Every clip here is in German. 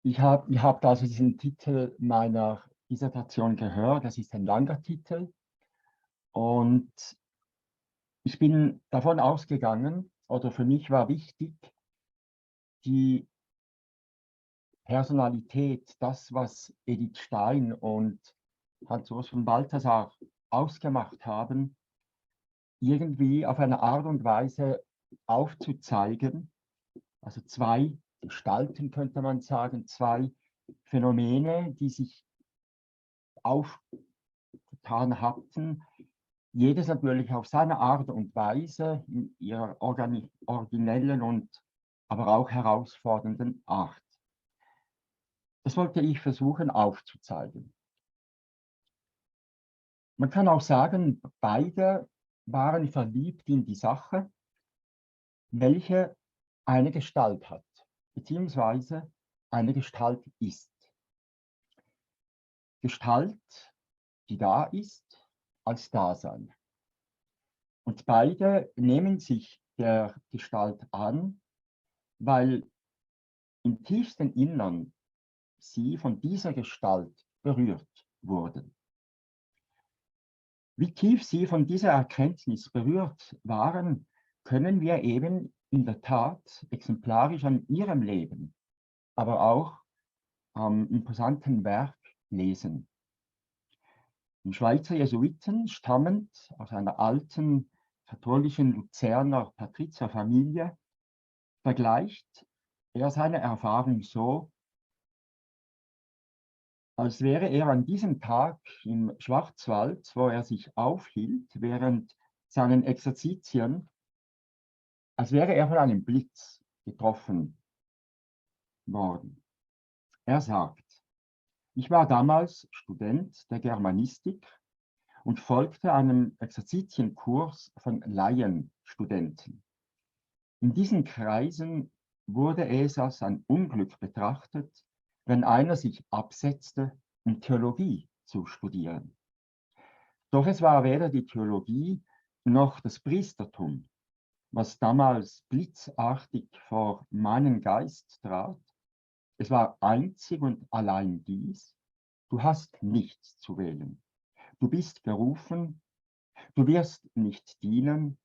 Ihr habt also diesen Titel meiner Dissertation gehört. Das ist ein langer Titel. Und ich bin davon ausgegangen, oder für mich war wichtig, die Personalität, das, was Edith Stein und Hans-Urs von Balthasar ausgemacht haben, irgendwie auf eine Art und Weise aufzuzeigen. Also zwei Gestalten, könnte man sagen, zwei Phänomene, die sich aufgetan hatten, jedes natürlich auf seine Art und Weise, in ihrer originellen und aber auch herausfordernden Art. Das wollte ich versuchen aufzuzeigen. Man kann auch sagen, beide waren verliebt in die Sache, welche eine Gestalt hat, beziehungsweise eine Gestalt ist. Gestalt, die da ist, als Dasein. Und beide nehmen sich der Gestalt an, weil im tiefsten Innern sie von dieser Gestalt berührt wurden. Wie tief sie von dieser Erkenntnis berührt waren, können wir eben in der Tat exemplarisch an ihrem Leben, aber auch am imposanten Werk lesen. Die Schweizer Jesuiten, stammend aus einer alten katholischen Luzerner Patrizierfamilie, vergleicht er seine Erfahrung so, als wäre er an diesem Tag im Schwarzwald, wo er sich aufhielt, während seinen Exerzitien, als wäre er von einem Blitz getroffen worden. Er sagt, ich war damals Student der Germanistik und folgte einem Exerzitienkurs von Laienstudenten. In diesen Kreisen wurde es als ein Unglück betrachtet, wenn einer sich absetzte, um Theologie zu studieren. Doch es war weder die Theologie noch das Priestertum, was damals blitzartig vor meinen Geist trat. Es war einzig und allein dies: Du hast nichts zu wählen. Du bist berufen, du wirst nicht dienen,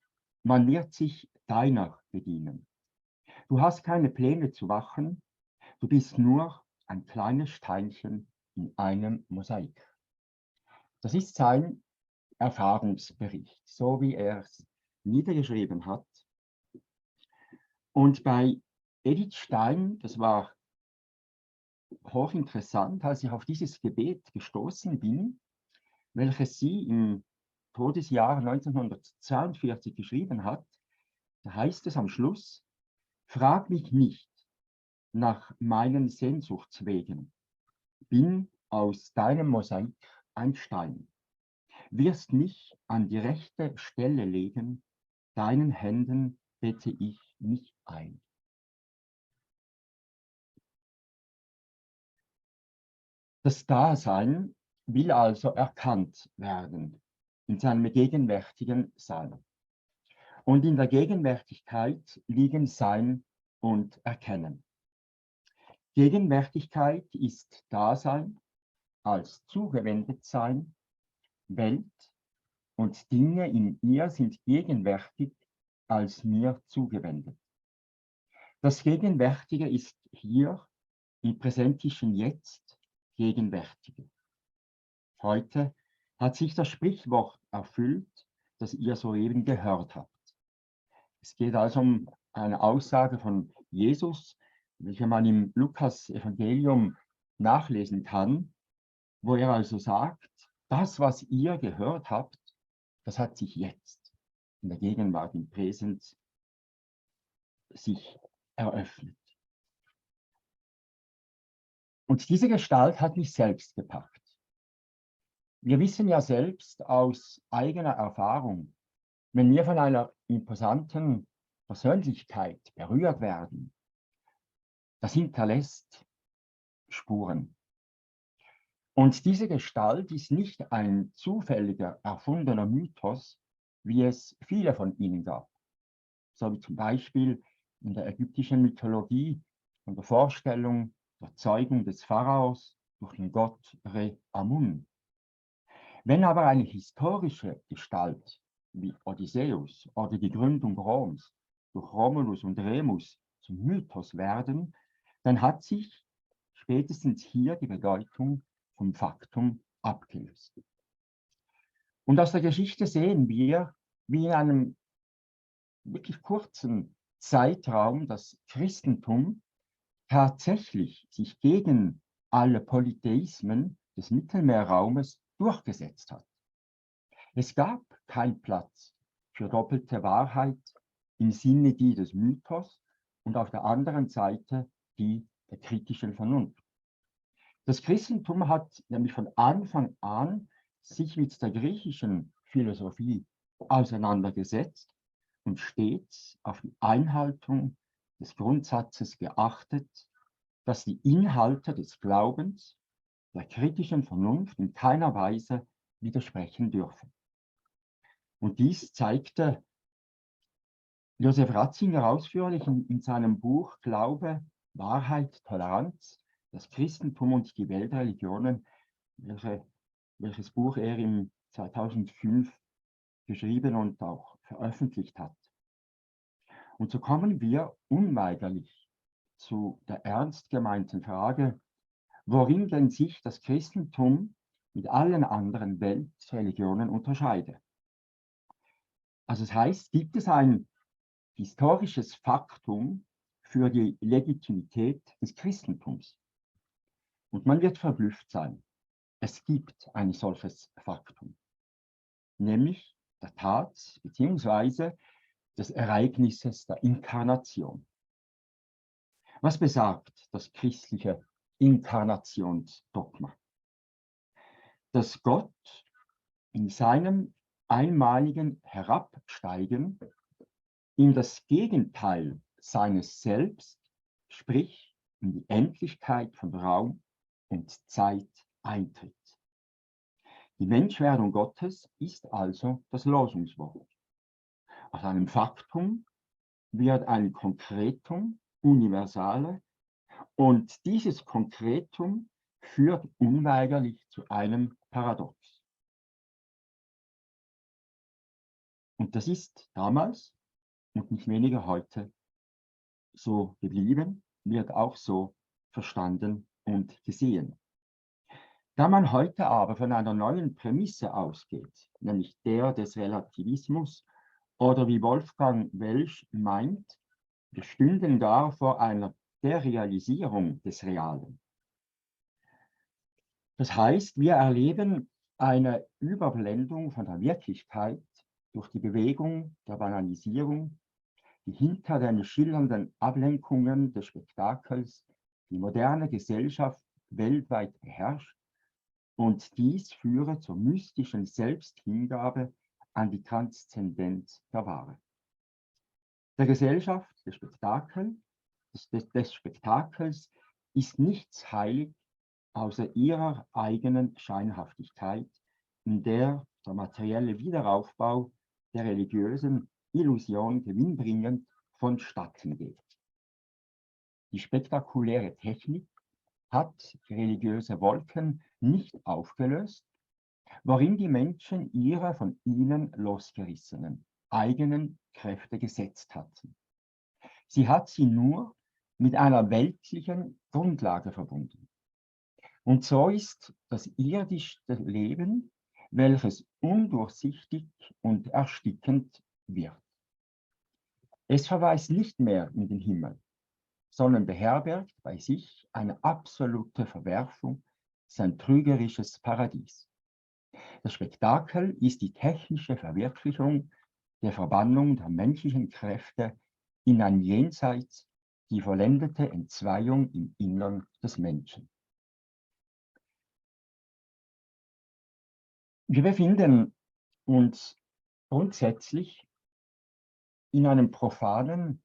man wird sich deiner bedienen. Du hast keine Pläne zu machen, du bist nur ein kleines Steinchen in einem Mosaik. Das ist sein Erfahrungsbericht, so wie er es niedergeschrieben hat. Und bei Edith Stein, das war hochinteressant, als ich auf dieses Gebet gestoßen bin, welches sie im Todesjahr 1942 geschrieben hat, da heißt es am Schluss: Frag mich nicht nach meinen Sehnsuchtswegen, bin aus deinem Mosaik ein Stein, wirst mich an die rechte Stelle legen, deinen Händen bette ich mich ein. Das Dasein will also erkannt werden in seinem gegenwärtigen Sein. Und in der Gegenwärtigkeit liegen Sein und Erkennen. Gegenwärtigkeit ist Dasein als Zugewendetsein, Welt und Dinge in ihr sind gegenwärtig als mir zugewendet. Das Gegenwärtige ist hier im präsentischen Jetzt Gegenwärtige. Heute hat sich das Sprichwort erfüllt, das ihr soeben gehört habt. Es geht also um eine Aussage von Jesus, welche man im Lukas-Evangelium nachlesen kann, wo er also sagt, das, was ihr gehört habt, das hat sich jetzt in der Gegenwart, im Präsens, sich eröffnet. Und diese Gestalt hat mich selbst gepackt. Wir wissen ja selbst aus eigener Erfahrung, wenn wir von einer imposanten Persönlichkeit berührt werden, das hinterlässt Spuren. Und diese Gestalt ist nicht ein zufälliger, erfundener Mythos, wie es viele von ihnen gab. So wie zum Beispiel in der ägyptischen Mythologie von der Vorstellung Überzeugung des Pharaos durch den Gott Re-Amun. Wenn aber eine historische Gestalt wie Odysseus oder die Gründung Roms durch Romulus und Remus zum Mythos werden, dann hat sich spätestens hier die Bedeutung vom Faktum abgelöst. Und aus der Geschichte sehen wir, wie in einem wirklich kurzen Zeitraum das Christentum tatsächlich sich gegen alle Polytheismen des Mittelmeerraumes durchgesetzt hat. Es gab keinen Platz für doppelte Wahrheit im Sinne die des Mythos und auf der anderen Seite die der kritischen Vernunft. Das Christentum hat nämlich von Anfang an sich mit der griechischen Philosophie auseinandergesetzt und stets auf die Einhaltung des Grundsatzes geachtet, dass die Inhalte des Glaubens der kritischen Vernunft in keiner Weise widersprechen dürfen. Und dies zeigte Josef Ratzinger ausführlich in seinem Buch Glaube, Wahrheit, Toleranz, das Christentum und die Weltreligionen, welches Buch er im 2005 geschrieben und auch veröffentlicht hat. Und so kommen wir unweigerlich zu der ernst gemeinten Frage, worin denn sich das Christentum mit allen anderen Weltreligionen unterscheide. Also das heißt, gibt es ein historisches Faktum für die Legitimität des Christentums? Und man wird verblüfft sein. Es gibt ein solches Faktum, nämlich der Tat bzw. des Ereignisses der Inkarnation. Was besagt das christliche Inkarnationsdogma? Dass Gott in seinem einmaligen Herabsteigen in das Gegenteil seines Selbst, sprich in die Endlichkeit von Raum und Zeit eintritt. Die Menschwerdung Gottes ist also das Losungswort. Aus einem Faktum wird ein Konkretum, Universale, und dieses Konkretum führt unweigerlich zu einem Paradox. Und das ist damals und nicht weniger heute so geblieben, wird auch so verstanden und gesehen. Da man heute aber von einer neuen Prämisse ausgeht, nämlich der des Relativismus, oder wie Wolfgang Welsch meint, wir stünden gar vor einer Derealisierung des Realen. Das heißt, wir erleben eine Überblendung von der Wirklichkeit durch die Bewegung der Banalisierung, die hinter den schillernden Ablenkungen des Spektakels die moderne Gesellschaft weltweit beherrscht, und dies führe zur mystischen Selbsthingabe an die Transzendenz der Ware. Der Gesellschaft des Spektakels ist nichts heilig außer ihrer eigenen Scheinhaftigkeit, in der der materielle Wiederaufbau der religiösen Illusion gewinnbringend vonstatten geht. Die spektakuläre Technik hat religiöse Wolken nicht aufgelöst, worin die Menschen ihre von ihnen losgerissenen eigenen Kräfte gesetzt hatten. Sie hat sie nur mit einer weltlichen Grundlage verbunden. Und so ist das irdische Leben, welches undurchsichtig und erstickend wird. Es verweist nicht mehr in den Himmel, sondern beherbergt bei sich eine absolute Verwerfung, sein trügerisches Paradies. Das Spektakel ist die technische Verwirklichung der Verbannung der menschlichen Kräfte in ein Jenseits, die vollendete Entzweiung im Innern des Menschen. Wir befinden uns grundsätzlich in einem profanen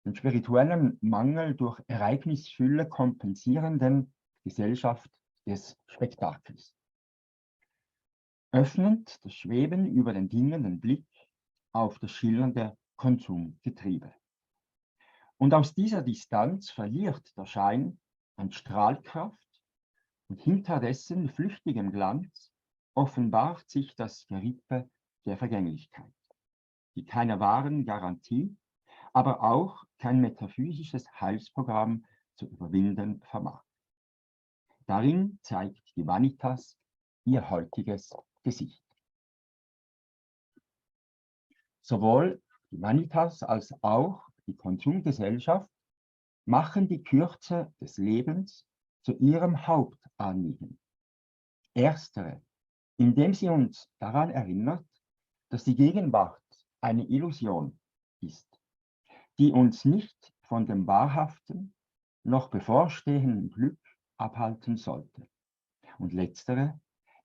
und spirituellen Mangel durch Ereignisfülle kompensierenden Gesellschaft des Spektakels. Öffnend das Schweben über den Dingen den Blick auf das schillernde Konsumgetriebe. Und aus dieser Distanz verliert der Schein an Strahlkraft und hinter dessen flüchtigem Glanz offenbart sich das Gerippe der Vergänglichkeit, die keine wahren Garantie, aber auch kein metaphysisches Heilsprogramm zu überwinden vermag. Darin zeigt die Vanitas ihr heutiges Gesicht. Sowohl die Vanitas als auch die Konsumgesellschaft machen die Kürze des Lebens zu ihrem Hauptanliegen. Erstere, indem sie uns daran erinnert, dass die Gegenwart eine Illusion ist, die uns nicht von dem wahrhaften, noch bevorstehenden Glück abhalten sollte. Und letztere,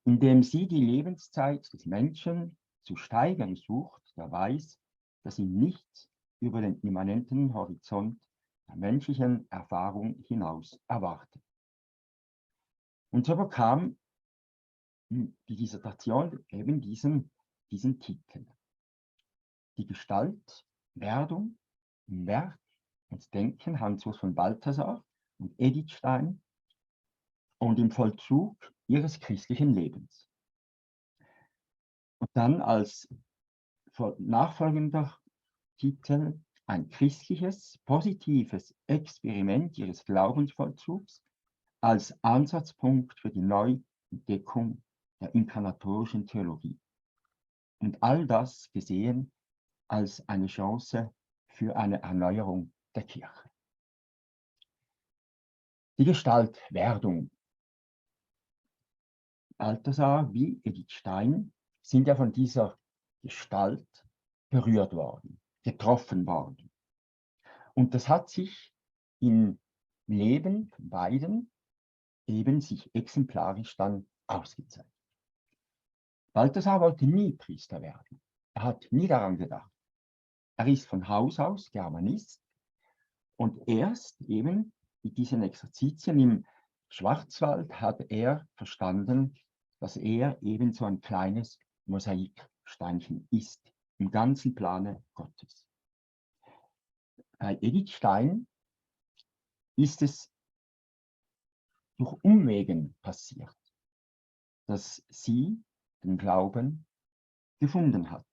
indem sie die Lebenszeit des Menschen zu steigern sucht, der weiß, dass ihm nichts über den immanenten Horizont der menschlichen Erfahrung hinaus erwartet. Und so bekam die Dissertation eben diesen Titel. Die Gestalt, Werdung im Werk und Denken Hans-Urs von Balthasar und Edith Stein und im Vollzug ihres christlichen Lebens. Und dann als nachfolgender Titel ein christliches, positives Experiment ihres Glaubensvollzugs als Ansatzpunkt für die Neuentdeckung der inkarnatorischen Theologie. Und all das gesehen als eine Chance für eine Erneuerung der Kirche. Die Gestaltwerdung. Balthasar wie Edith Stein sind ja von dieser Gestalt berührt worden, getroffen worden. Und das hat sich im Leben von beiden eben sich exemplarisch dann ausgezeigt. Balthasar wollte nie Priester werden. Er hat nie daran gedacht. Er ist von Haus aus Germanist und erst eben mit diesen Exerzitien im Schwarzwald hat er verstanden, dass er eben so ein kleines Mosaiksteinchen ist, im ganzen Plane Gottes. Bei Edith Stein ist es durch Umwegen passiert, dass sie den Glauben gefunden hat.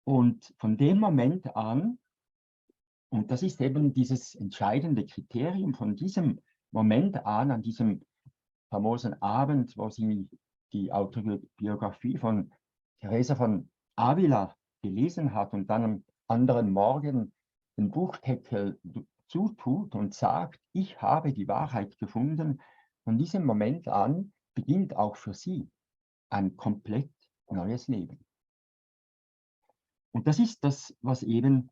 Und von dem Moment an, und das ist eben dieses entscheidende Kriterium, von diesem Moment an diesem famosen Abend, wo sie die Autobiografie von Teresa von Avila gelesen hat und dann am anderen Morgen den Buchdeckel zutut und sagt, ich habe die Wahrheit gefunden, von diesem Moment an beginnt auch für sie ein komplett neues Leben. Und das ist das, was eben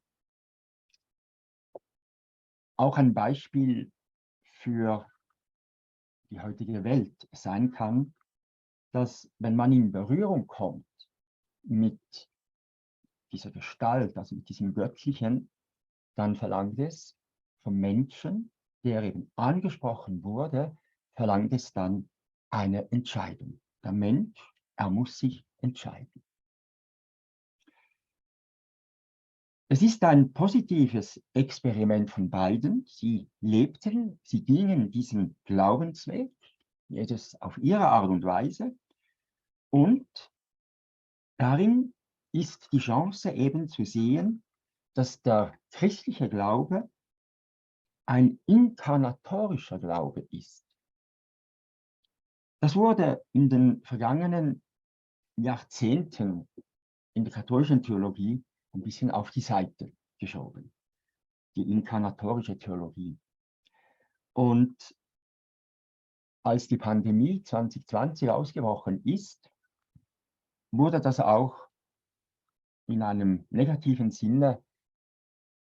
auch ein Beispiel für die heutige Welt sein kann, dass wenn man in Berührung kommt mit dieser Gestalt, also mit diesem Göttlichen, dann verlangt es vom Menschen, der eben angesprochen wurde, verlangt es dann eine Entscheidung. Der Mensch, er muss sich entscheiden. Es ist ein positives Experiment von beiden. Sie lebten, sie gingen diesen Glaubensweg, jedes auf ihre Art und Weise. Und darin ist die Chance eben zu sehen, dass der christliche Glaube ein inkarnatorischer Glaube ist. Das wurde in den vergangenen Jahrzehnten in der katholischen Theologie ein bisschen auf die Seite geschoben, die inkarnatorische Theologie. Und als die Pandemie 2020 ausgebrochen ist, wurde das auch in einem negativen Sinne,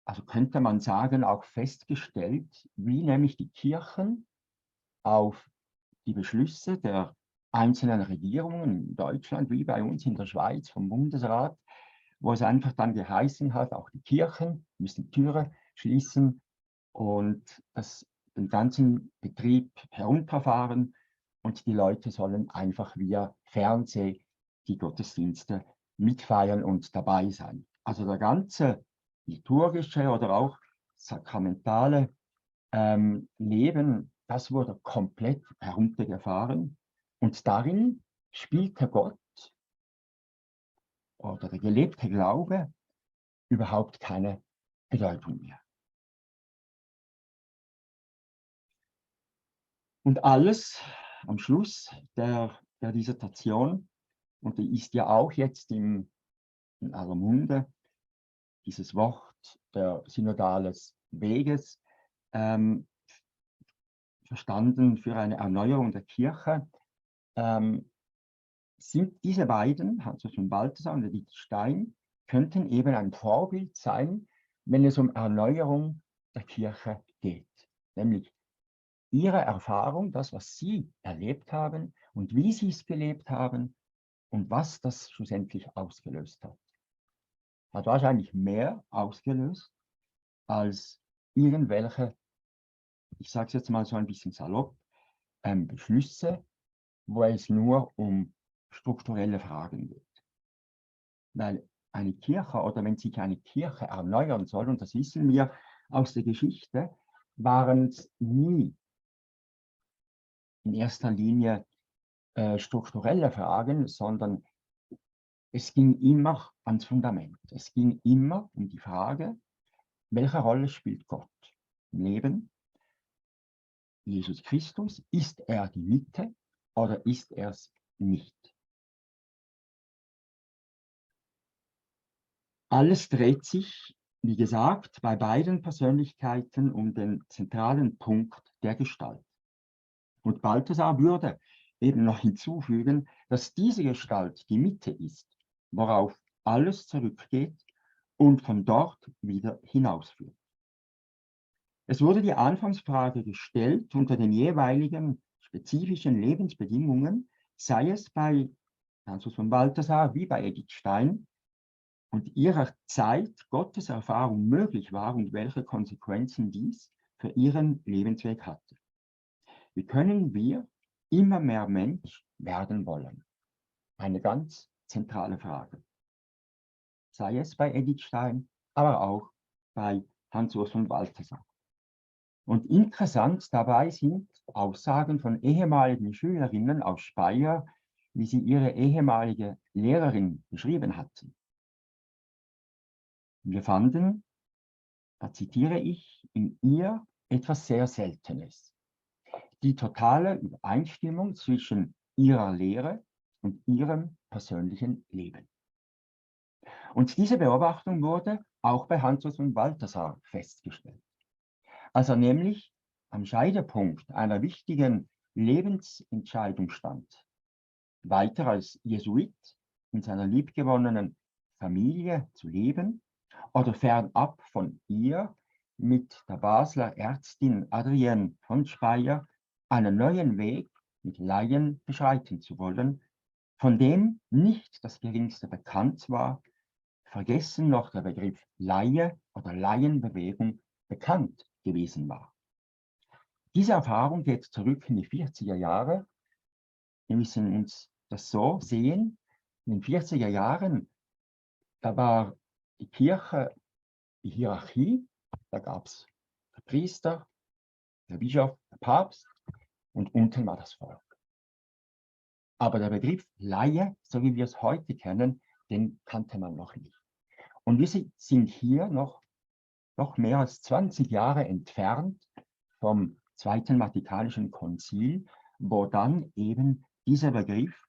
also könnte man sagen, auch festgestellt, wie nämlich die Kirchen auf die Beschlüsse der einzelnen Regierungen in Deutschland, wie bei uns in der Schweiz vom Bundesrat, wo es einfach dann geheißen hat, auch die Kirchen müssen Türe schließen und den ganzen Betrieb herunterfahren und die Leute sollen einfach via Fernseh die Gottesdienste mitfeiern und dabei sein. Also der ganze liturgische oder auch sakramentale Leben, das wurde komplett heruntergefahren. Und darin spielte Gott oder der gelebte Glaube überhaupt keine Bedeutung mehr. Und alles am Schluss der Dissertation, und die ist ja auch jetzt in aller Munde, dieses Wort der synodales Weges, verstanden für eine Erneuerung der Kirche, sind diese beiden, Hans von Balthasar und Edith Stein, könnten eben ein Vorbild sein, wenn es um Erneuerung der Kirche geht. Nämlich ihre Erfahrung, das, was sie erlebt haben und wie sie es gelebt haben und was das schlussendlich ausgelöst hat. Hat wahrscheinlich mehr ausgelöst als irgendwelche, ich sage es jetzt mal so ein bisschen salopp, Beschlüsse, wo es nur um strukturelle Fragen geht. Weil eine Kirche oder wenn sich eine Kirche erneuern soll, und das wissen wir aus der Geschichte, waren es nie in erster Linie strukturelle Fragen, sondern es ging immer ans Fundament. Es ging immer um die Frage, welche Rolle spielt Gott im Leben? Jesus Christus, ist er die Mitte oder ist er es nicht? Alles dreht sich, wie gesagt, bei beiden Persönlichkeiten um den zentralen Punkt der Gestalt. Und Balthasar würde eben noch hinzufügen, dass diese Gestalt die Mitte ist, worauf alles zurückgeht und von dort wieder hinausführt. Es wurde die Anfangsfrage gestellt unter den jeweiligen spezifischen Lebensbedingungen, sei es bei Francis von Balthasar wie bei Edith Stein, und ihrer Zeit Gottes Erfahrung möglich war und welche Konsequenzen dies für ihren Lebensweg hatte. Wie können wir immer mehr Mensch werden wollen? Eine ganz zentrale Frage. Sei es bei Edith Stein, aber auch bei Hans-Urs von Balthasar. Und interessant dabei sind Aussagen von ehemaligen Schülerinnen aus Speyer, wie sie ihre ehemalige Lehrerin beschrieben hatten. Wir fanden, da zitiere ich, in ihr etwas sehr Seltenes. Die totale Übereinstimmung zwischen ihrer Lehre und ihrem persönlichen Leben. Und diese Beobachtung wurde auch bei Hans-Urs von Balthasar festgestellt. Als er nämlich am Scheidepunkt einer wichtigen Lebensentscheidung stand, weiter als Jesuit in seiner liebgewonnenen Familie zu leben oder fernab von ihr mit der Basler Ärztin Adrienne von Speyer einen neuen Weg mit Laien beschreiten zu wollen, von dem nicht das geringste bekannt war, vergessen noch der Begriff Laie oder Laienbewegung bekannt gewesen war. Diese Erfahrung geht zurück in die 40er Jahre. Wir müssen uns das so sehen. In den 40er Jahren, da war die Kirche die Hierarchie, da gab es der Priester, der Bischof, der Papst und unten war das Volk. Aber der Begriff Laie, so wie wir es heute kennen, den kannte man noch nicht. Und wir sind hier noch mehr als 20 Jahre entfernt vom Zweiten Vatikanischen Konzil, wo dann eben dieser Begriff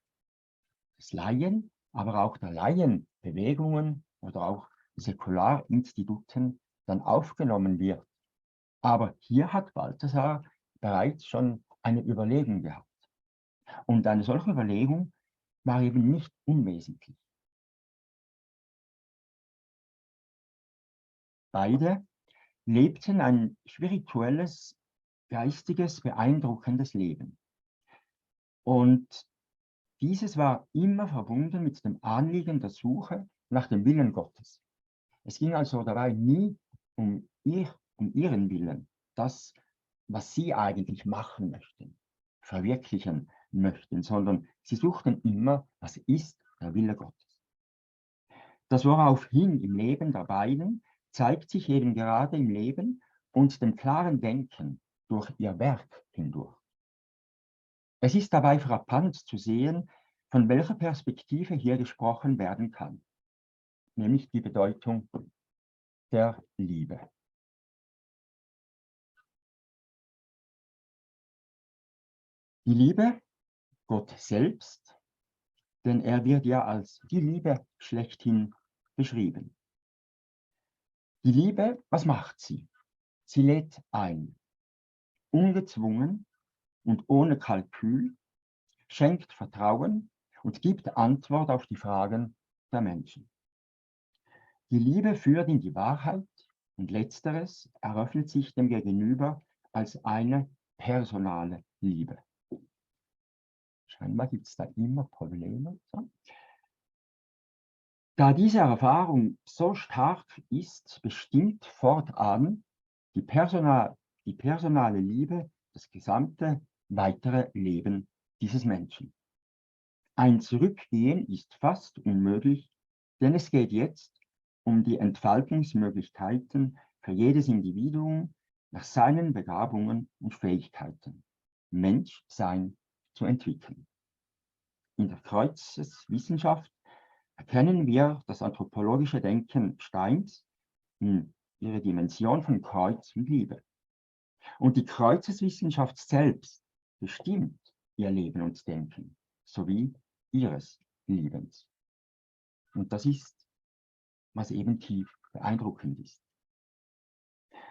des Laien, aber auch der Laienbewegungen oder auch Säkularinstituten dann aufgenommen wird. Aber hier hat Balthasar bereits schon eine Überlegung gehabt. Und eine solche Überlegung war eben nicht unwesentlich. Beide lebten ein spirituelles, geistiges, beeindruckendes Leben. Und dieses war immer verbunden mit dem Anliegen der Suche nach dem Willen Gottes. Es ging also dabei nie um ihren Willen, das, was sie eigentlich machen möchten, verwirklichen möchten, sondern sie suchten immer, was ist der Wille Gottes. Das Woraufhin im Leben der beiden zeigt sich eben gerade im Leben und dem klaren Denken durch ihr Werk hindurch. Es ist dabei frappant zu sehen, von welcher Perspektive hier gesprochen werden kann, nämlich die Bedeutung der Liebe. Die Liebe, Gott selbst, denn er wird ja als die Liebe schlechthin beschrieben. Die Liebe, was macht sie? Sie lädt ein, ungezwungen und ohne Kalkül, schenkt Vertrauen und gibt Antwort auf die Fragen der Menschen. Die Liebe führt in die Wahrheit und letzteres eröffnet sich dem Gegenüber als eine personale Liebe. Scheinbar gibt es da immer Probleme. Da diese Erfahrung so stark ist, bestimmt fortan die personale Liebe das gesamte weitere Leben dieses Menschen. Ein Zurückgehen ist fast unmöglich, denn es geht jetzt um die Entfaltungsmöglichkeiten für jedes Individuum nach seinen Begabungen und Fähigkeiten, Menschsein zu entwickeln. In der Kreuzeswissenschaft erkennen wir das anthropologische Denken Steins in ihrer Dimension von Kreuz und Liebe. Und die Kreuzeswissenschaft selbst bestimmt ihr Leben und Denken, sowie ihres Lebens. Und das ist, was eben tief beeindruckend ist.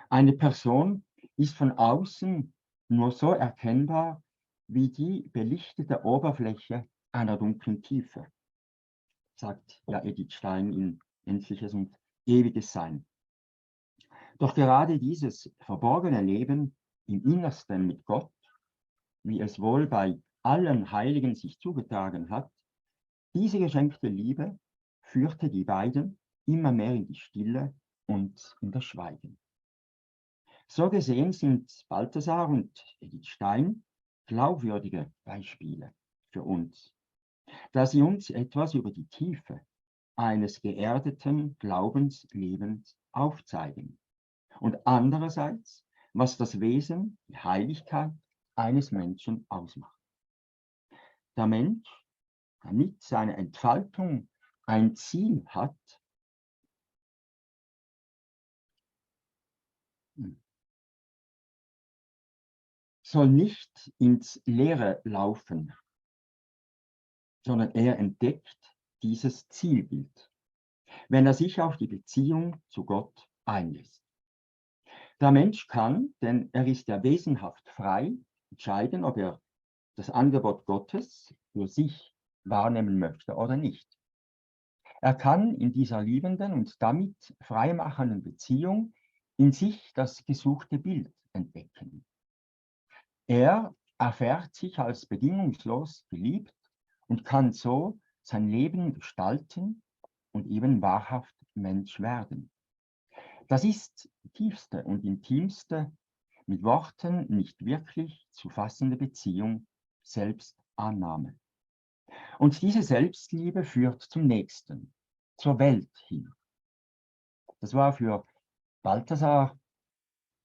Eine Person ist von außen nur so erkennbar wie die belichtete Oberfläche einer dunklen Tiefe, sagt ja Edith Stein in Endliches und Ewiges Sein. Doch gerade dieses verborgene Leben im Innersten mit Gott, wie es wohl bei allen Heiligen sich zugetragen hat, diese geschenkte Liebe führte die beiden immer mehr in die Stille und in das Schweigen. So gesehen sind Balthasar und Edith Stein glaubwürdige Beispiele für uns, da sie uns etwas über die Tiefe eines geerdeten Glaubenslebens aufzeigen und andererseits, was das Wesen, die Heiligkeit eines Menschen ausmacht. Der Mensch, damit seine Entfaltung ein Ziel hat, soll nicht ins Leere laufen, sondern er entdeckt dieses Zielbild, wenn er sich auf die Beziehung zu Gott einlässt. Der Mensch kann, denn er ist ja wesenhaft frei, entscheiden, ob er das Angebot Gottes für sich wahrnehmen möchte oder nicht. Er kann in dieser liebenden und damit freimachenden Beziehung in sich das gesuchte Bild entdecken. Er erfährt sich als bedingungslos geliebt und kann so sein Leben gestalten und eben wahrhaft Mensch werden. Das ist die tiefste und intimste, mit Worten nicht wirklich zu fassende Beziehung, Selbstannahme. Und diese Selbstliebe führt zum Nächsten, zur Welt hin. Das war für Balthasar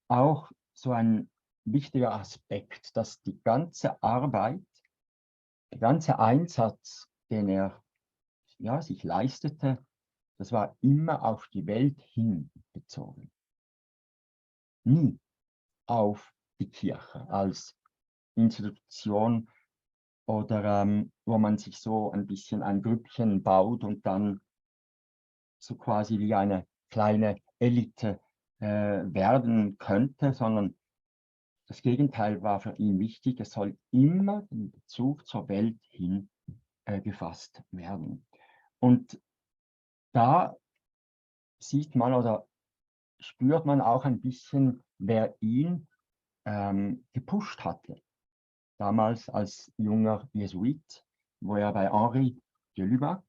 auch so ein wichtiger Aspekt, dass die ganze Arbeit, der ganze Einsatz, den er sich leistete, das war immer auf die Welt hin bezogen. Nie auf die Kirche als Institution oder wo man sich so ein bisschen ein Grüppchen baut und dann so quasi wie eine kleine Elite werden könnte, sondern das Gegenteil war für ihn wichtig. Es soll immer den Bezug zur Welt hin gefasst werden. Und da sieht man oder spürt man auch ein bisschen, wer ihn gepusht hatte. Damals als junger Jesuit, wo er bei Henri de Lubac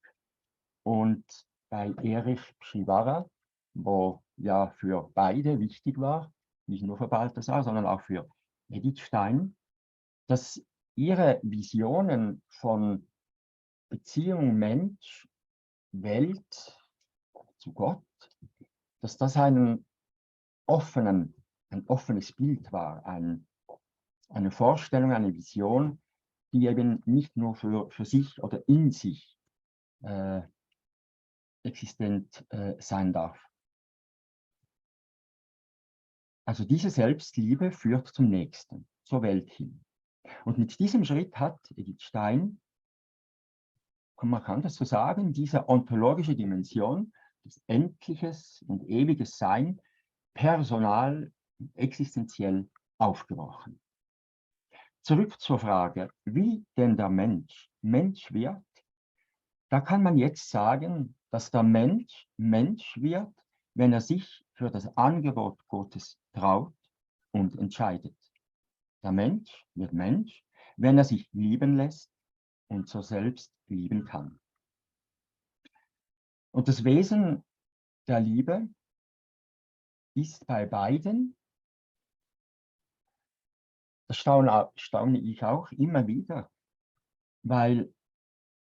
und bei Erich Chivara, wo ja für beide wichtig war, nicht nur für Balthasar, sondern auch für Edith Stein, dass ihre Visionen von Beziehung Mensch, Welt zu Gott, dass das einen offenen ein offenes Bild war, eine Vorstellung, eine Vision, die eben nicht nur für sich oder in sich existent sein darf. Also diese Selbstliebe führt zum Nächsten, zur Welt hin. Und mit diesem Schritt hat Edith Stein, man kann das so sagen, diese ontologische Dimension, das endliches und ewiges Sein, personal, existenziell aufgebrochen. Zurück zur Frage, wie denn der Mensch Mensch wird. Da kann man jetzt sagen, dass der Mensch Mensch wird, wenn er sich für das Angebot Gottes traut und entscheidet. Der Mensch wird Mensch, wenn er sich lieben lässt und so selbst lieben kann. Und das Wesen der Liebe ist bei beiden, das staune ich auch immer wieder, weil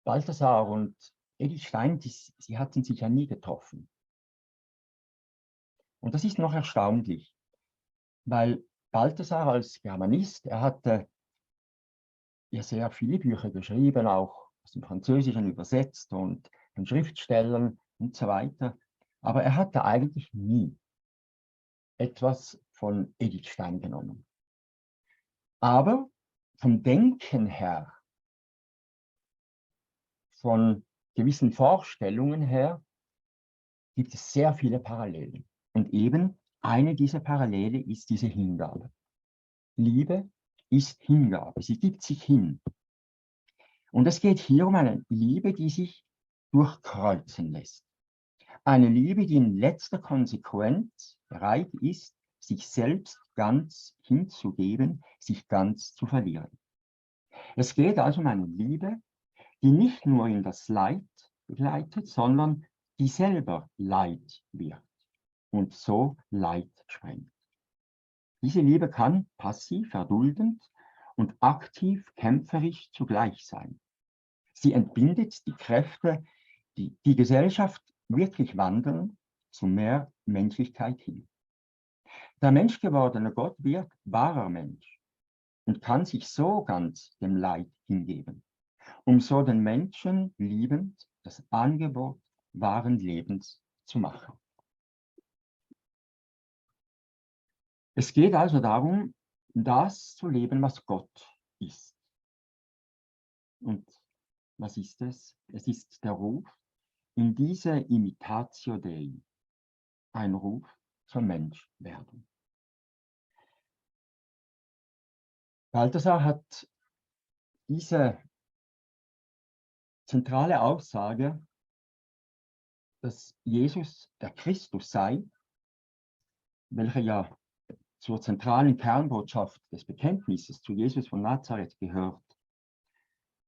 Balthasar und Edith Stein, sie hatten sich ja nie getroffen. Und das ist noch erstaunlich, weil Balthasar als Germanist, er hatte ja sehr viele Bücher geschrieben, auch aus dem Französischen übersetzt und von Schriftstellern und so weiter. Aber er hatte eigentlich nie etwas von Edith Stein genommen. Aber vom Denken her, von gewissen Vorstellungen her, gibt es sehr viele Parallelen. Und eben eine dieser Parallele ist diese Hingabe. Liebe ist Hingabe, sie gibt sich hin. Und es geht hier um eine Liebe, die sich durchkreuzen lässt. Eine Liebe, die in letzter Konsequenz bereit ist, sich selbst ganz hinzugeben, sich ganz zu verlieren. Es geht also um eine Liebe, die nicht nur in das Leid begleitet, sondern die selber Leid wird und so Leid sprengt. Diese Liebe kann passiv, erduldend und aktiv, kämpferisch zugleich sein. Sie entbindet die Kräfte, die die Gesellschaft wirklich wandeln, zu mehr Menschlichkeit hin. Der menschgewordene Gott wird wahrer Mensch und kann sich so ganz dem Leid hingeben, um so den Menschen liebend das Angebot wahren Lebens zu machen. Es geht also darum, das zu leben, was Gott ist. Und was ist es? Es ist der Ruf in diese Imitatio Dei, ein Ruf zum Menschwerden. Balthasar hat diese zentrale Aussage, dass Jesus der Christus sei, welche ja zur zentralen Kernbotschaft des Bekenntnisses zu Jesus von Nazareth gehört.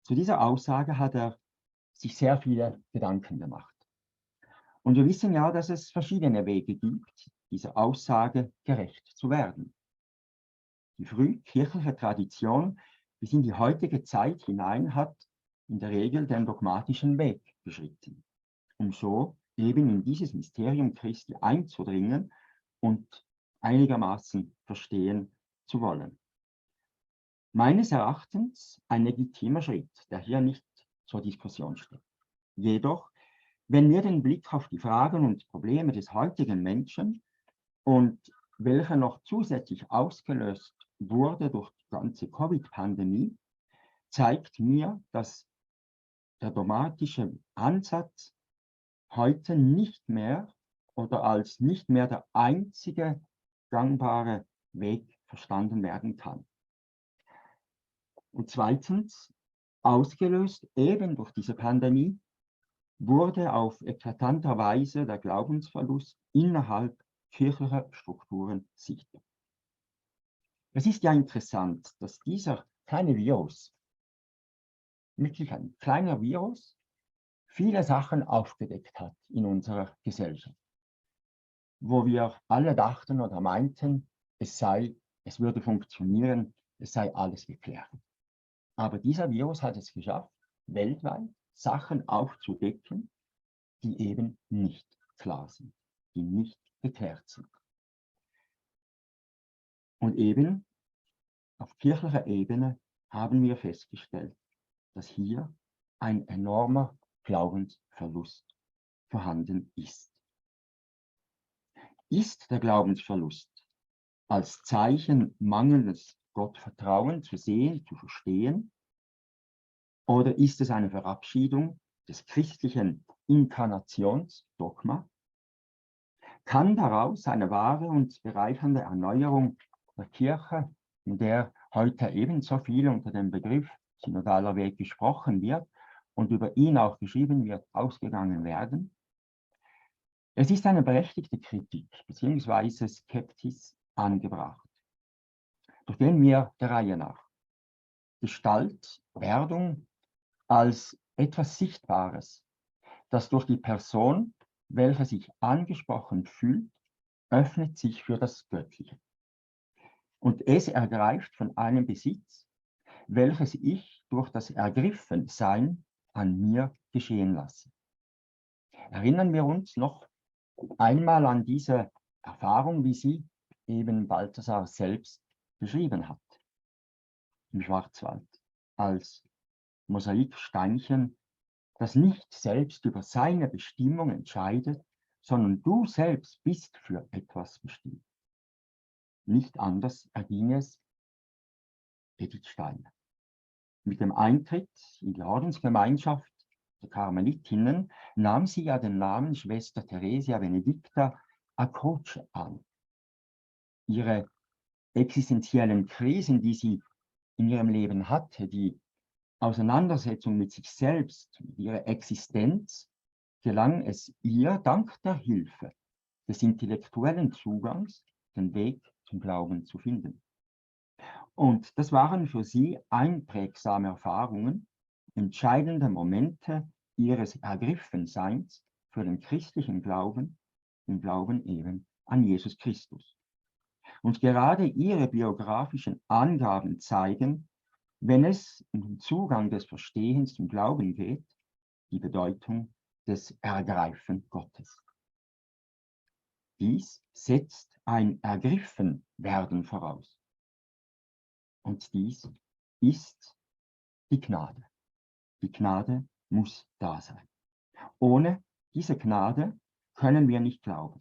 Zu dieser Aussage hat er sich sehr viele Gedanken gemacht. Und wir wissen ja, dass es verschiedene Wege gibt, dieser Aussage gerecht zu werden. Die frühkirchliche Tradition bis in die heutige Zeit hinein hat in der Regel den dogmatischen Weg beschritten, um so eben in dieses Mysterium Christi einzudringen und einigermaßen verstehen zu wollen. Meines Erachtens ein legitimer Schritt, der hier nicht zur Diskussion steht. Jedoch, wenn wir den Blick auf die Fragen und Probleme des heutigen Menschen und welcher noch zusätzlich ausgelöst wurde durch die ganze Covid-Pandemie, zeigt mir, dass der dogmatische Ansatz heute nicht mehr oder als nicht mehr der einzige gangbare Weg verstanden werden kann. Und zweitens, ausgelöst eben durch diese Pandemie, wurde auf eklatante Weise der Glaubensverlust innerhalb kirchlicher Strukturen sichtbar. Es ist ja interessant, dass dieser kleine Virus, wirklich ein kleiner Virus, viele Sachen aufgedeckt hat in unserer Gesellschaft, wo wir alle dachten oder meinten, es würde funktionieren, es sei alles geklärt. Aber dieser Virus hat es geschafft, weltweit Sachen aufzudecken, die eben nicht klar sind, die nicht geklärt sind. Und eben auf kirchlicher Ebene haben wir festgestellt, dass hier ein enormer Glaubensverlust vorhanden ist. Ist der Glaubensverlust als Zeichen mangelndes Gottvertrauen zu sehen, zu verstehen? Oder ist es eine Verabschiedung des christlichen Inkarnationsdogma? Kann daraus eine wahre und bereichernde Erneuerung der Kirche, in der heute ebenso viel unter dem Begriff synodaler Weg gesprochen wird und über ihn auch geschrieben wird, ausgegangen werden? Es ist eine berechtigte Kritik bzw. Skepsis angebracht. Doch gehen wir der Reihe nach. Gestalt, Werdung als etwas Sichtbares, das durch die Person, welche sich angesprochen fühlt, öffnet sich für das Göttliche. Und es ergreift von einem Besitz, welches ich durch das Ergriffensein an mir geschehen lasse. Erinnern wir uns noch einmal an diese Erfahrung, wie sie eben Balthasar selbst beschrieben hat, im Schwarzwald, als Mosaiksteinchen, das nicht selbst über seine Bestimmung entscheidet, sondern du selbst bist für etwas bestimmt. Nicht anders erging es Edith Steiner. Mit dem Eintritt in die Ordensgemeinschaft der Karmelitinnen nahm sie ja den Namen Schwester Theresia Benedicta a Croce an. Ihre existenziellen Krisen, die sie in ihrem Leben hatte, die Auseinandersetzung mit sich selbst, mit ihrer Existenz, gelang es ihr, dank der Hilfe des intellektuellen Zugangs, den Weg zum Glauben zu finden. Und das waren für sie einprägsame Erfahrungen, entscheidende Momente ihres Ergriffenseins für den christlichen Glauben, den Glauben eben an Jesus Christus. Und gerade ihre biografischen Angaben zeigen, wenn es um den Zugang des Verstehens zum Glauben geht, die Bedeutung des Ergreifen Gottes. Dies setzt ein Ergriffenwerden voraus. Und dies ist die Gnade. Die Gnade muss da sein. Ohne diese Gnade können wir nicht glauben.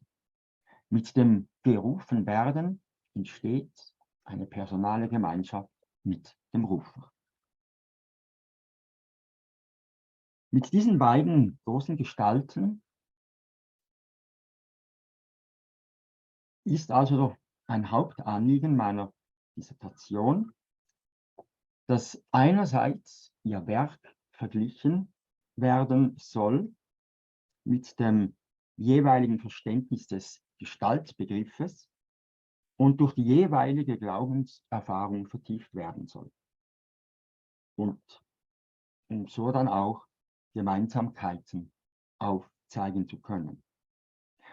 Mit dem Gerufenwerden entsteht eine personale Gemeinschaft mit dem Rufer. Mit diesen beiden großen Gestalten ist also ein Hauptanliegen meiner Dissertation, dass einerseits ihr Werk verglichen werden soll mit dem jeweiligen Verständnis des Gestaltbegriffes und durch die jeweilige Glaubenserfahrung vertieft werden soll. Und so dann auch Gemeinsamkeiten aufzeigen zu können.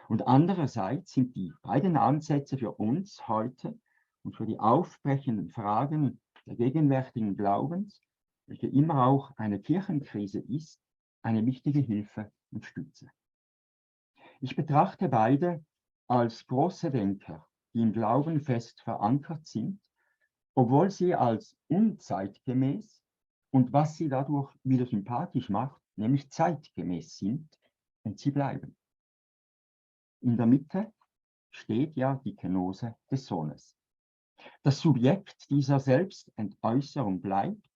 Und andererseits sind die beiden Ansätze für uns heute und für die aufbrechenden Fragen der gegenwärtigen Glaubens, welche immer auch eine Kirchenkrise ist, eine wichtige Hilfe und Stütze. Ich betrachte beide als große Denker, die im Glauben fest verankert sind, obwohl sie als unzeitgemäß und was sie dadurch wieder sympathisch macht, nämlich zeitgemäß sind und sie bleiben. In der Mitte steht ja die Kenose des Sohnes. Das Subjekt dieser Selbstentäußerung bleibt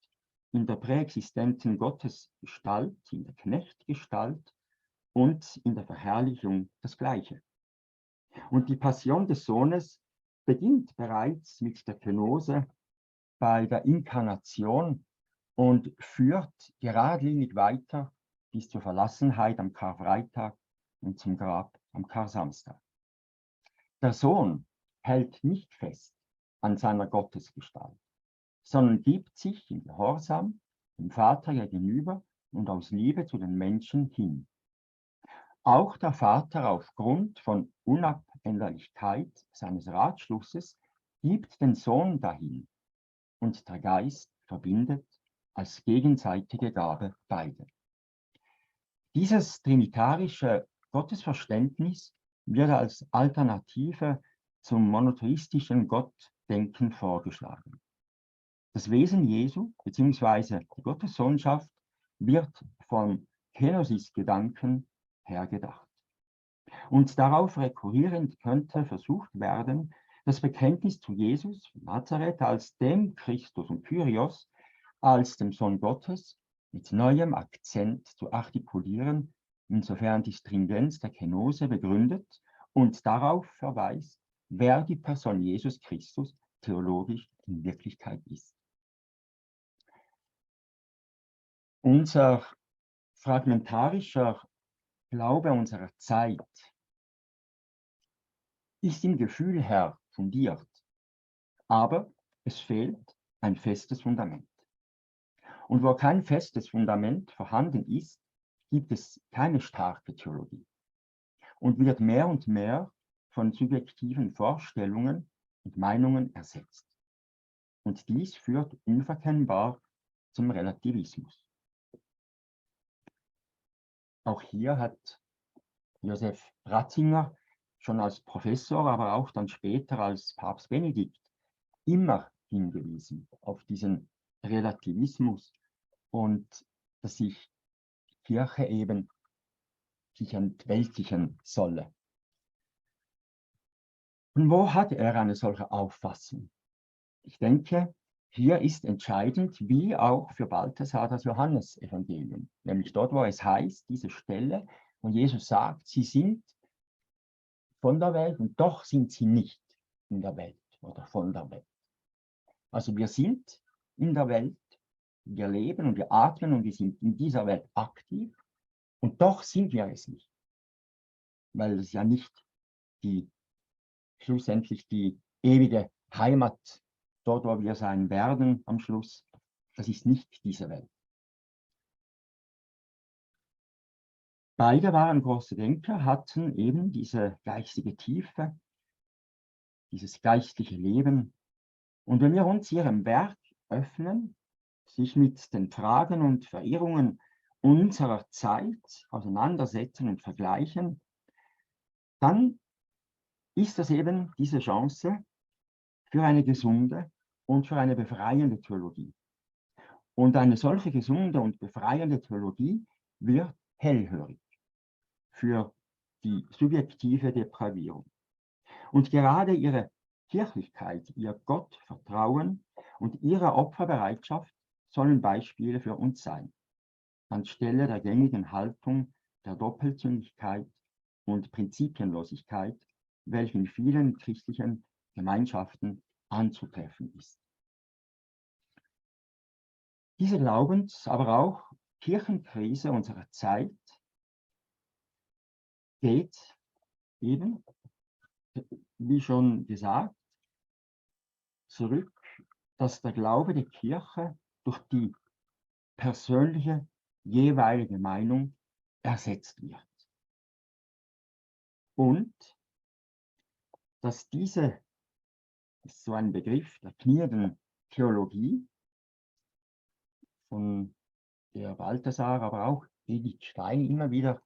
in der präexistenten Gottesgestalt, in der Knechtgestalt und in der Verherrlichung das Gleiche. Und die Passion des Sohnes beginnt bereits mit der Kenose bei der Inkarnation und führt geradlinig weiter bis zur Verlassenheit am Karfreitag und zum Grab am Karsamstag. Der Sohn hält nicht fest an seiner Gottesgestalt, sondern gibt sich im Gehorsam dem Vater gegenüber und aus Liebe zu den Menschen hin. Auch der Vater aufgrund von Unabänderlichkeit seines Ratschlusses gibt den Sohn dahin und der Geist verbindet als gegenseitige Gabe beide. Dieses trinitarische Gottesverständnis wird als Alternative zum monotheistischen Gott Denken vorgeschlagen. Das Wesen Jesu bzw. die Gottessohnschaft wird vom Kenosis-Gedanken her gedacht. Und darauf rekurrierend könnte versucht werden, das Bekenntnis zu Jesus von Nazareth als dem Christus und Kyrios, als dem Sohn Gottes, mit neuem Akzent zu artikulieren, insofern die Stringenz der Kenose begründet und darauf verweist, wer die Person Jesus Christus theologisch in Wirklichkeit ist. Unser fragmentarischer Glaube unserer Zeit ist im Gefühl her fundiert, aber es fehlt ein festes Fundament. Und wo kein festes Fundament vorhanden ist, gibt es keine starke Theologie und wird mehr und mehr von subjektiven Vorstellungen und Meinungen ersetzt. Und dies führt unverkennbar zum Relativismus. Auch hier hat Josef Ratzinger schon als Professor, aber auch dann später als Papst Benedikt immer hingewiesen auf diesen Relativismus und dass sich die Kirche eben sich entweltlichen solle. Und wo hat er eine solche Auffassung? Ich denke, hier ist entscheidend, wie auch für Balthasar das Johannesevangelium, nämlich dort, wo es heißt, diese Stelle, wo Jesus sagt, sie sind von der Welt und doch sind sie nicht in der Welt oder von der Welt. Also wir sind in der Welt, wir leben und wir atmen und wir sind in dieser Welt aktiv und doch sind wir es nicht, weil es ja nicht schlussendlich die ewige Heimat, dort wo wir sein werden am Schluss, das ist nicht diese Welt. Beide waren große Denker, hatten eben diese geistige Tiefe, dieses geistliche Leben. Und wenn wir uns ihrem Werk öffnen, sich mit den Fragen und Verirrungen unserer Zeit auseinandersetzen und vergleichen, dann ist das eben diese Chance für eine gesunde und für eine befreiende Theologie. Und eine solche gesunde und befreiende Theologie wird hellhörig für die subjektive Depravierung. Und gerade ihre Kirchlichkeit, ihr Gottvertrauen und ihre Opferbereitschaft sollen Beispiele für uns sein, anstelle der gängigen Haltung der Doppelzüngigkeit und Prinzipienlosigkeit, welche in vielen christlichen Gemeinschaften anzutreffen ist. Diese Glaubens-, aber auch Kirchenkrise unserer Zeit geht eben, wie schon gesagt, zurück, dass der Glaube der Kirche durch die persönliche jeweilige Meinung ersetzt wird. Und dass diese, das ist so ein Begriff der knienden Theologie, von der Balthasar, aber auch Edith Stein immer wieder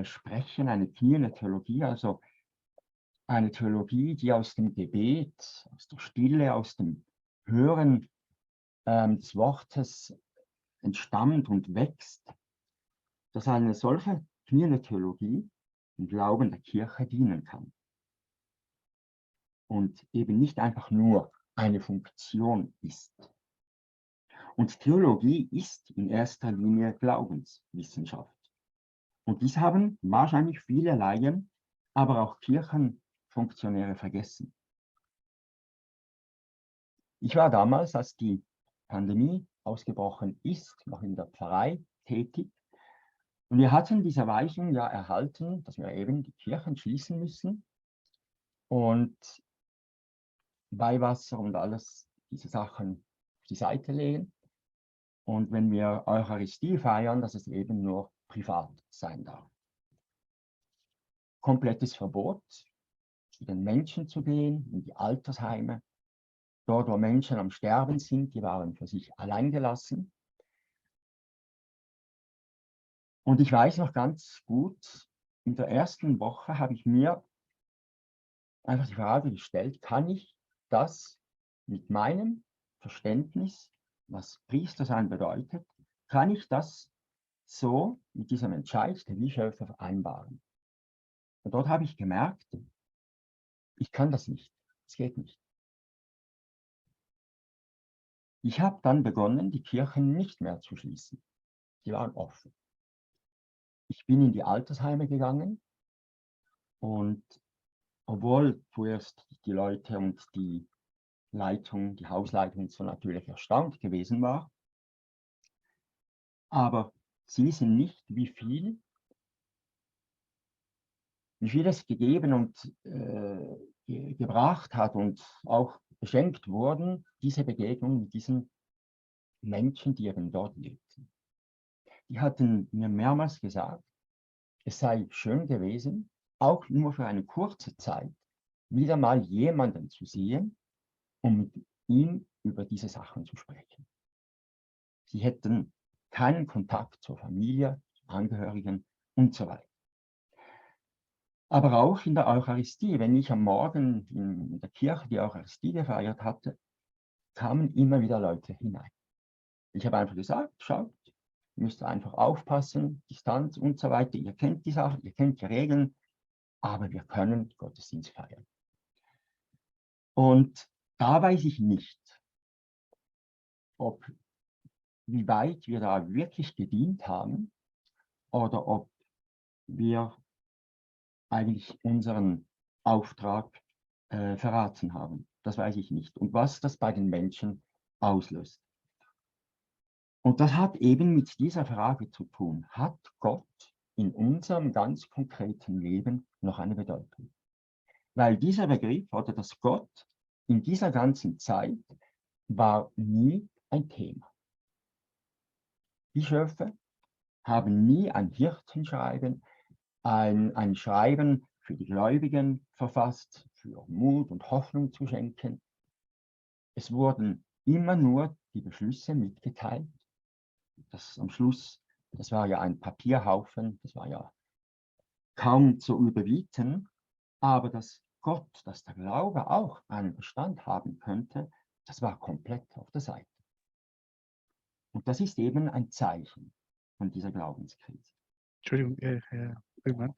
sprechen, eine kniende Theologie, also eine Theologie, die aus dem Gebet, aus der Stille, aus dem Hören des Wortes entstammt und wächst, dass eine solche kniende Theologie im Glauben der Kirche dienen kann. Und eben nicht einfach nur eine Funktion ist. Und Theologie ist in erster Linie Glaubenswissenschaft. Und dies haben wahrscheinlich viele Laien, aber auch Kirchenfunktionäre vergessen. Ich war damals, als die Pandemie ausgebrochen ist, noch in der Pfarrei tätig. Und wir hatten diese Weisung ja erhalten, dass wir eben die Kirchen schließen müssen und Weihwasser und alles diese Sachen auf die Seite legen. Und wenn wir Eucharistie feiern, dass es eben nur privat sein darf. Komplettes Verbot, zu den Menschen zu gehen, in die Altersheime. Dort, wo Menschen am Sterben sind, die waren für sich allein gelassen. Und ich weiß noch ganz gut, in der ersten Woche habe ich mir einfach die Frage gestellt, kann ich das mit meinem Verständnis, was Priestersein bedeutet, kann ich das so mit diesem Entscheid der Bischöfe vereinbaren. Und dort habe ich gemerkt, ich kann das nicht. Es geht nicht. Ich habe dann begonnen, die Kirchen nicht mehr zu schließen. Die waren offen. Ich bin in die Altersheime gegangen und obwohl zuerst die Leute und die Leitung, die Hausleitung so natürlich erstaunt gewesen war, aber sie wissen nicht, wie viel es gegeben und gebracht hat und auch beschenkt wurden, diese Begegnung mit diesen Menschen, die eben dort lebten. Die hatten mir mehrmals gesagt, es sei schön gewesen, auch nur für eine kurze Zeit, wieder mal jemanden zu sehen, um mit ihm über diese Sachen zu sprechen. Sie hätten keinen Kontakt zur Familie, zu Angehörigen und so weiter. Aber auch in der Eucharistie, wenn ich am Morgen in der Kirche die Eucharistie gefeiert hatte, kamen immer wieder Leute hinein. Ich habe einfach gesagt, schaut, ihr müsst einfach aufpassen, Distanz und so weiter. Ihr kennt die Sachen, ihr kennt die Regeln, aber wir können Gottesdienst feiern. Und da weiß ich nicht, wie weit wir da wirklich gedient haben oder ob wir eigentlich unseren Auftrag verraten haben. Das weiß ich nicht. Und was das bei den Menschen auslöst. Und das hat eben mit dieser Frage zu tun. Hat Gott in unserem ganz konkreten Leben noch eine Bedeutung? Weil dieser Begriff oder das Gott in dieser ganzen Zeit war nie ein Thema. Bischöfe haben nie ein Hirtenschreiben, ein Schreiben für die Gläubigen verfasst, für Mut und Hoffnung zu schenken. Es wurden immer nur die Beschlüsse mitgeteilt. Das am Schluss, das war ja ein Papierhaufen, das war ja kaum zu überbieten, aber dass Gott, dass der Glaube auch einen Bestand haben könnte, das war komplett auf der Seite. Und das ist eben ein Zeichen von dieser Glaubenskrise. Entschuldigung, Herr Böhmann.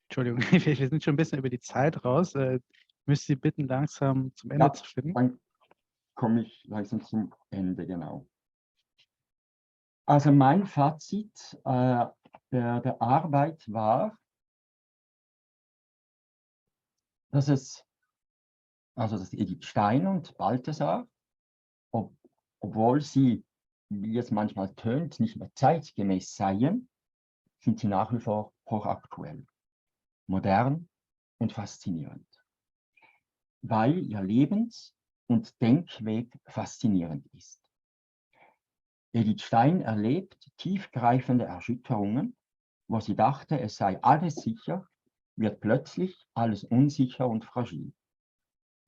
Entschuldigung, wir sind schon ein bisschen über die Zeit raus. Ich müsste Sie bitten, langsam zum Ende zu finden. Dann komme ich langsam zum Ende, genau. Also mein Fazit der Arbeit war, dass Edith Stein und Balthasar, obwohl sie, wie es manchmal tönt, nicht mehr zeitgemäß seien, sind sie nach wie vor hochaktuell, modern und faszinierend, weil ihr Lebens- und Denkweg faszinierend ist. Edith Stein erlebt tiefgreifende Erschütterungen, wo sie dachte, es sei alles sicher, wird plötzlich alles unsicher und fragil.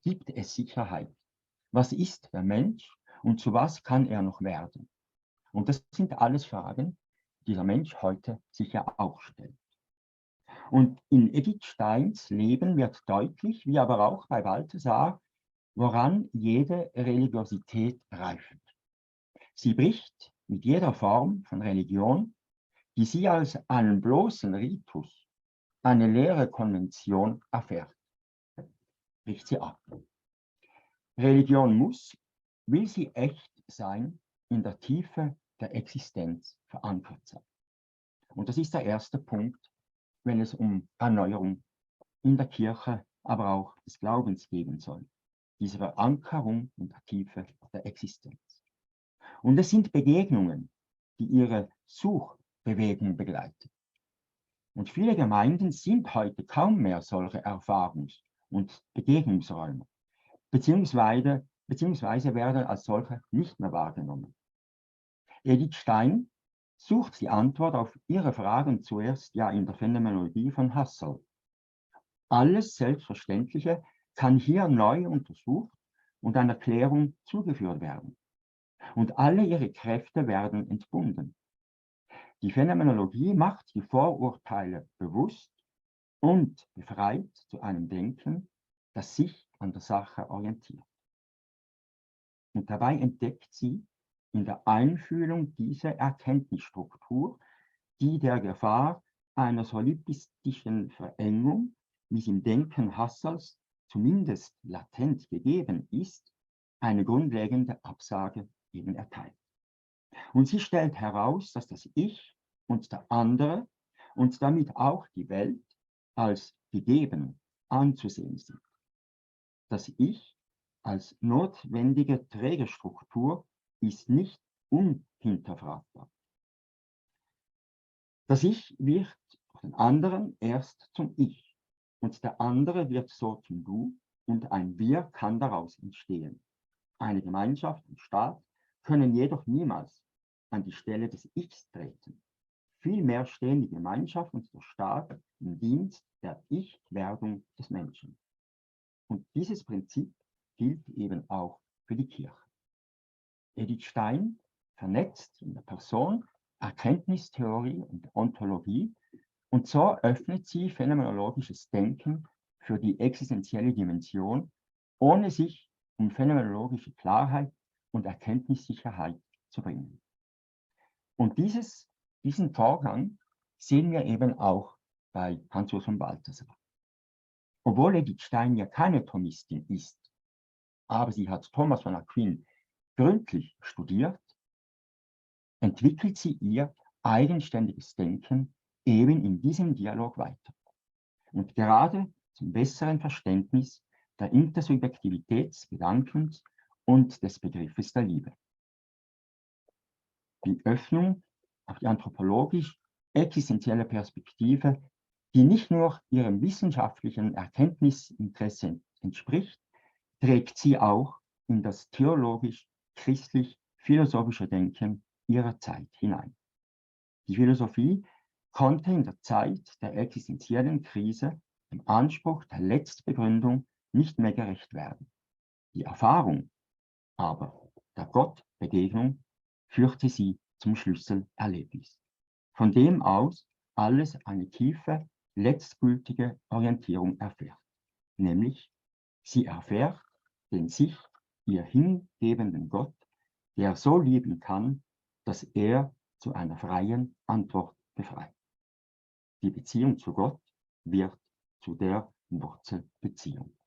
Gibt es Sicherheit? Was ist der Mensch und zu was kann er noch werden? Und das sind alles Fragen, die der Mensch heute sicher auch stellt. Und in Edith Steins Leben wird deutlich, wie aber auch bei Balthasar, woran jede Religiosität reift. Sie bricht mit jeder Form von Religion, die sie als einen bloßen Ritus, eine leere Konvention erfährt, bricht sie ab. Religion muss, will sie echt sein, in der Tiefe der Existenz verankert sein. Und das ist der erste Punkt, wenn es um Erneuerung in der Kirche, aber auch des Glaubens gehen soll. Diese Verankerung in der Tiefe der Existenz. Und es sind Begegnungen, die ihre Suchbewegung begleiten. Und viele Gemeinden sind heute kaum mehr solche Erfahrungs- und Begegnungsräume, beziehungsweise werden als solche nicht mehr wahrgenommen. Edith Stein sucht die Antwort auf ihre Fragen zuerst ja in der Phänomenologie von Husserl. Alles Selbstverständliche kann hier neu untersucht und einer Klärung zugeführt werden. Und alle ihre Kräfte werden entbunden. Die Phänomenologie macht die Vorurteile bewusst und befreit zu einem Denken, das sich an der Sache orientiert. Und dabei entdeckt sie in der Einfühlung dieser Erkenntnisstruktur, die der Gefahr einer solipsistischen Verengung, wie sie im Denken Husserls zumindest latent gegeben ist, eine grundlegende Absage eben erteilt. Und sie stellt heraus, dass das Ich und der andere und damit auch die Welt als gegeben anzusehen sind. Das Ich als notwendige Trägerstruktur ist nicht unhinterfragbar. Das Ich wird durch den anderen erst zum Ich und der andere wird so zum Du und ein Wir kann daraus entstehen. Eine Gemeinschaft und Staat können jedoch niemals an die Stelle des Ichs treten. Vielmehr stehen die Gemeinschaft und der Staat im Dienst der Ich-Werdung des Menschen. Und dieses Prinzip gilt eben auch für die Kirche. Edith Stein vernetzt in der Person Erkenntnistheorie und Ontologie und so öffnet sie phänomenologisches Denken für die existenzielle Dimension, ohne sich um phänomenologische Klarheit und Erkenntnissicherheit zu bringen. Und diesen Vorgang sehen wir eben auch bei Hans-Urs von Balthasar. Obwohl Edith Stein ja keine Thomistin ist, aber sie hat Thomas von Aquin gründlich studiert, entwickelt sie ihr eigenständiges Denken eben in diesem Dialog weiter. Und gerade zum besseren Verständnis der Intersubjektivität des Gedankens und des Begriffes der Liebe. Die Öffnung auf die anthropologisch-existenzielle Perspektive, die nicht nur ihrem wissenschaftlichen Erkenntnisinteresse entspricht, trägt sie auch in das theologisch-christlich-philosophische Denken ihrer Zeit hinein. Die Philosophie konnte in der Zeit der existenziellen Krise dem Anspruch der Letztbegründung nicht mehr gerecht werden. Die Erfahrung aber der Gottbegegnung führte sie zum Schlüsselerlebnis, von dem aus alles eine tiefe, letztgültige Orientierung erfährt, nämlich sie erfährt den sich ihr hingebenden Gott, der so lieben kann, dass er zu einer freien Antwort befreit. Die Beziehung zu Gott wird zu der Wurzelbeziehung.